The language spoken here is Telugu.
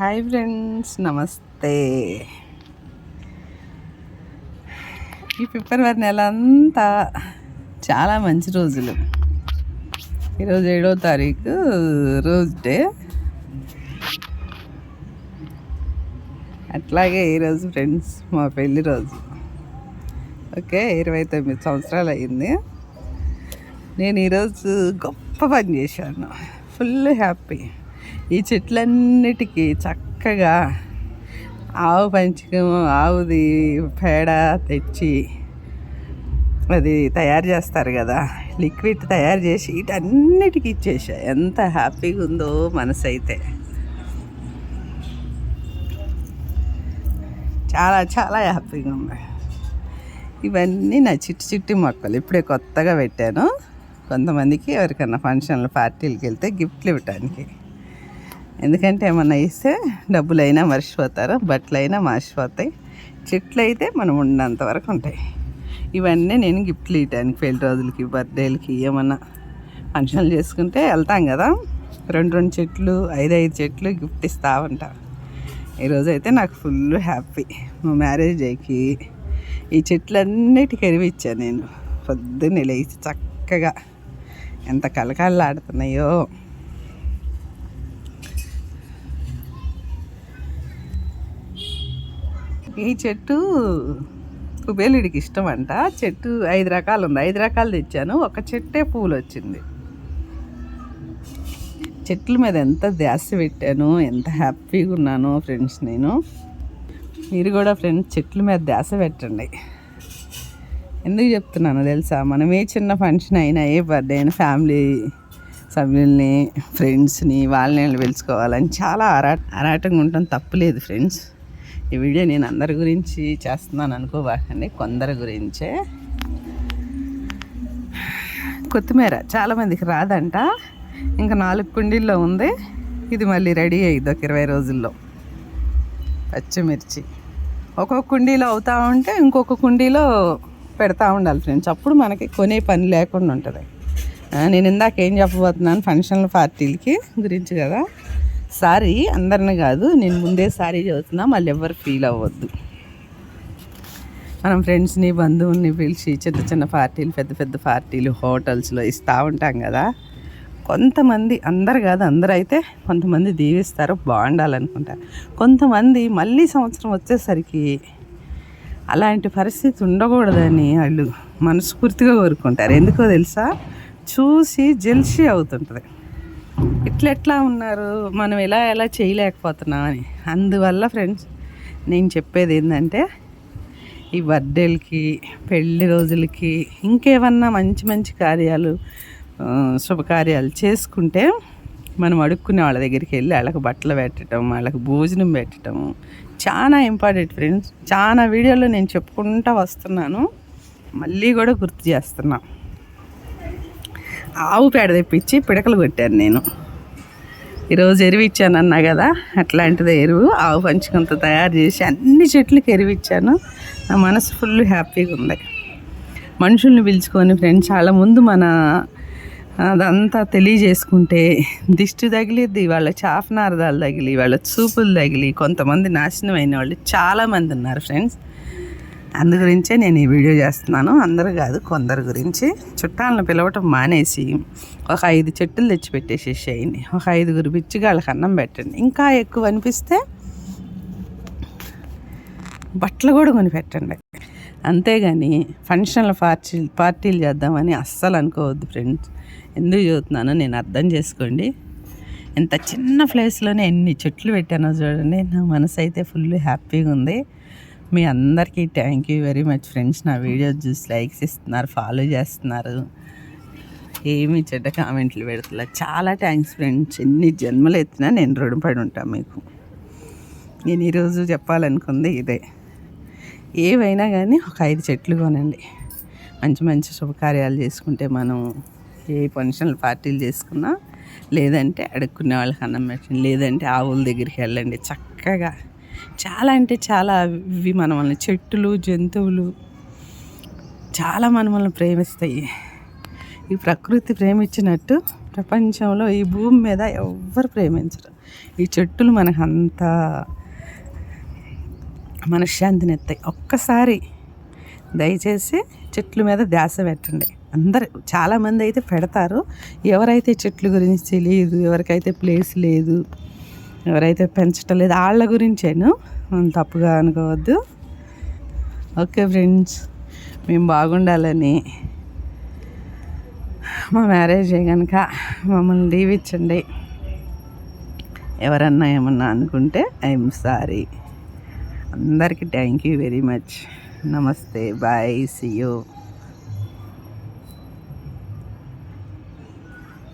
హాయ్ ఫ్రెండ్స్, నమస్తే. ఈ ఫిబ్రవరి నెల అంతా చాలా మంచి రోజులు. ఈరోజు 7వ తారీఖు రోజ్ డే. అట్లాగే ఈరోజు ఫ్రెండ్స్ మా పెళ్ళి రోజు. ఓకే, 29 సంవత్సరాలు అయ్యింది. నేను ఈరోజు గొప్ప పని చేశాను. Full happy. ఈ చెట్లన్నిటికీ చక్కగా ఆవు పంచకం, ఆవుది పేడ తెచ్చి అది తయారు చేస్తారు కదా, లిక్విడ్ తయారు చేసి వీటన్నిటికీ ఇచ్చేసా. ఎంత హ్యాపీగా ఉందో మనసు అయితే. చాలా చాలా హ్యాపీగా ఉంది. ఇవన్నీ నా చిట్టి మొక్కలు ఇప్పుడే కొత్తగా పెట్టాను. కొంతమందికి ఎవరికన్నా ఫంక్షన్లు, పార్టీలకు వెళ్తే గిఫ్ట్లు ఇవ్వటానికి. ఎందుకంటే ఏమన్నా ఇస్తే డబ్బులైనా మర్చిపోతారు, బట్టలైనా మర్చిపోతాయి. చెట్లు అయితే మనం ఉన్నంత వరకు ఉంటాయి. ఇవన్నీ నేను గిఫ్ట్లు ఇవ్వటానికి, పెళ్లి రోజులకి, బర్త్డేలకి, ఏమన్నా ఫంక్షన్లు చేసుకుంటే వెళ్తాం కదా, 2 చెట్లు, 5 చెట్లు గిఫ్ట్ ఇస్తూ ఉంటా. ఈరోజైతే నాకు ఫుల్ హ్యాపీ. మా మ్యారేజ్ డేకి ఈ చెట్లన్నిటికీ ఎరువిచ్చాను నేను. పొద్దున్నే లేచి చక్కగా ఎంత కలకలలాడుతున్నాయో. ఈ చెట్టు కుబేలుడికి ఇష్టం అంట. చెట్టు 5 రకాలు ఉంది. 5 రకాలు తెచ్చాను, ఒక చెట్టే పూలు వచ్చింది. చెట్ల మీద ఎంత ధ్యాస పెట్టాను, ఎంత హ్యాపీగా ఉన్నాను ఫ్రెండ్స్. మీరు కూడా ఫ్రెండ్స్ చెట్ల మీద ధ్యాస పెట్టండి. ఎందుకు చెప్తున్నాను తెలుసా, మనం ఏ చిన్న ఫంక్షన్ అయినా, ఏ బర్త్డే అయినా ఫ్యామిలీ సభ్యుల్ని, ఫ్రెండ్స్ని, వాళ్ళని పిలుచుకోవాలని చాలా ఆరాటంగా ఉంటాం. తప్పులేదు ఫ్రెండ్స్. ఈ వీడియో నేను అందరి గురించి చేస్తున్నాను అనుకోబాకండి, కొందరి గురించే. కొత్తిమీర చాలామందికి రాదంట. ఇంకా 4 కుండీల్లో ఉంది. ఇది మళ్ళీ రెడీ అయ్యిద్ది ఒక 20 రోజుల్లో. పచ్చిమిర్చి ఒక్కొక్క కుండీలో అవుతూ ఉంటే ఇంకొక కుండీలో పెడతా ఉండాలి ఫ్రెండ్స్. అప్పుడు మనకి కొనే పని లేకుండా ఉంటుంది. నేను ఇందాక ఏం చెప్పబోతున్నాను, ఫంక్షన్ల పార్టీలకి గురించి కదా. సారీ, అందరిని కాదు, నేను ముందే సారీ చదువుతున్నా, మళ్ళీ ఎవరు ఫీల్ అవ్వద్దు. మనం ఫ్రెండ్స్ని, బంధువుల్ని పిలిచి చిన్న పార్టీలు, పెద్ద పార్టీలు హోటల్స్లో ఇస్తూ ఉంటాం కదా. కొంతమంది, అందరు కాదు, అందరూ అయితే కొంతమంది దీవిస్తారు, బాగుండాలనుకుంటారు. కొంతమంది మళ్ళీ సంవత్సరం వచ్చేసరికి అలాంటి పరిస్థితి ఉండకూడదని వాళ్ళు మనస్ఫూర్తిగా కోరుకుంటారు. ఎందుకో తెలుసా, చూసి జెల్సీ అవుతుంటుంది. ఎట్లా ఉన్నారు, మనం ఎలా చేయలేకపోతున్నాం అని. అందువల్ల ఫ్రెండ్స్ నేను చెప్పేది ఏంటంటే, ఈ బర్త్డేలకి, పెళ్లి రోజులకి, ఇంకేమన్నా మంచి కార్యాలు, శుభకార్యాలు చేసుకుంటే మనం అడుక్కునే వాళ్ళ దగ్గరికి వెళ్ళి వాళ్ళకి బట్టలు పెట్టడం, వాళ్ళకి భోజనం పెట్టడం చాలా ఇంపార్టెంట్ ఫ్రెండ్స్. చాలా వీడియోలో నేను చెప్పుకుంటూ వస్తున్నాను, మళ్ళీ కూడా గుర్తు చేస్తున్నా. ఆవు పేడ తెప్పించి పిడకలు కొట్టాను నేను. ఈరోజు ఎరువు ఇచ్చానన్నా కదా, అట్లాంటిదే ఎరువు. ఆవు పంచకంతో తయారు చేసి అన్ని చెట్లకి ఎరువు ఇచ్చాను. నా మనసు ఫుల్ హ్యాపీగా ఉంది. మనుషుల్ని పిలుచుకొని ఫ్రెండ్స్ చాలా ముందు మన అదంతా తెలియజేసుకుంటే దిష్టి తగిలిద్ది, వాళ్ళ చాపనార్థాలు తగిలి, వాళ్ళ చూపులు తగిలి కొంతమంది నాశనం అయిన వాళ్ళు చాలామంది ఉన్నారు ఫ్రెండ్స్. అందు గురించే నేను ఈ వీడియో చేస్తున్నాను. అందరూ కాదు, కొందరు గురించి. చుట్టాలను పిలవటం మానేసి ఒక 5 చెట్టులు తెచ్చి పెట్టేసేసేయండి. ఒక 5గురు పిచ్చిగాళ్ళకి అన్నం పెట్టండి. ఇంకా ఎక్కువ అనిపిస్తే బట్టలు కూడా కొని పెట్టండి. అంతేగాని ఫంక్షన్ల పార్టీలు చేద్దామని అస్సలు అనుకోవద్దు ఫ్రెండ్స్. ఎందుకు చదువుతున్నానో నేను అర్థం చేసుకోండి. ఇంత చిన్న ప్లేస్లోనే ఎన్ని చెట్లు పెట్టానో చూడండి. నా మనసు అయితే ఫుల్ హ్యాపీగా ఉంది. మీ అందరికీ thank you very much friends. నా వీడియో చూసి లైక్స్ ఇస్తున్నారు, ఫాలో చేస్తున్నారు, ఏమీ చెడ్డ కామెంట్లు పెడుతున్నారు. చాలా థ్యాంక్స్ ఫ్రెండ్స్. ఎన్ని జన్మలు ఎత్తినా నేను రుణపడి ఉంటాను మీకు. నేను ఈరోజు చెప్పాలనుకుంది ఇదే. ఏవైనా కానీ ఒక 5 చెట్లు కొనండి. మంచి శుభకార్యాలు చేసుకుంటే, మనం ఏ ఫంక్షన్లు, పార్టీలు చేసుకున్నా, లేదంటే అడుక్కునే వాళ్ళకి అన్నం పెట్టండి, లేదంటే ఆవుల దగ్గరికి వెళ్ళండి చక్కగా. చాలా అంటే చాలా ఇవి మనల్ని, చెట్టులు, జంతువులు చాలా మనల్ని ప్రేమిస్తాయి. ఈ ప్రకృతి ప్రేమించినట్టు ప్రపంచంలో ఈ భూమి మీద ఎవ్వరు ప్రేమించరు. ఈ చెట్టులు మనకు అంత మనశ్శాంతిని ఇస్తాయి. ఒక్కసారి దయచేసి చెట్ల మీద ధ్యాస పెట్టండి. అందరు చాలామంది అయితే పెడతారు. ఎవరైతే చెట్ల గురించి తెలియదు, ఎవరికైతే ప్లేస్ లేదు, ఎవరైతే పెంచటం లేదు, వాళ్ళ గురించేను, తప్పుగా అనుకోవద్దు. ఓకే ఫ్రెండ్స్, మేము బాగుండాలని మా మ్యారేజ్ కనుక మమ్మల్ని దీవించండి. ఎవరన్నా ఏమన్నా అనుకుంటే ఐఎమ్ సారీ. అందరికీ థ్యాంక్ యూ వెరీ మచ్. నమస్తే, బాయ్, సీ యూ.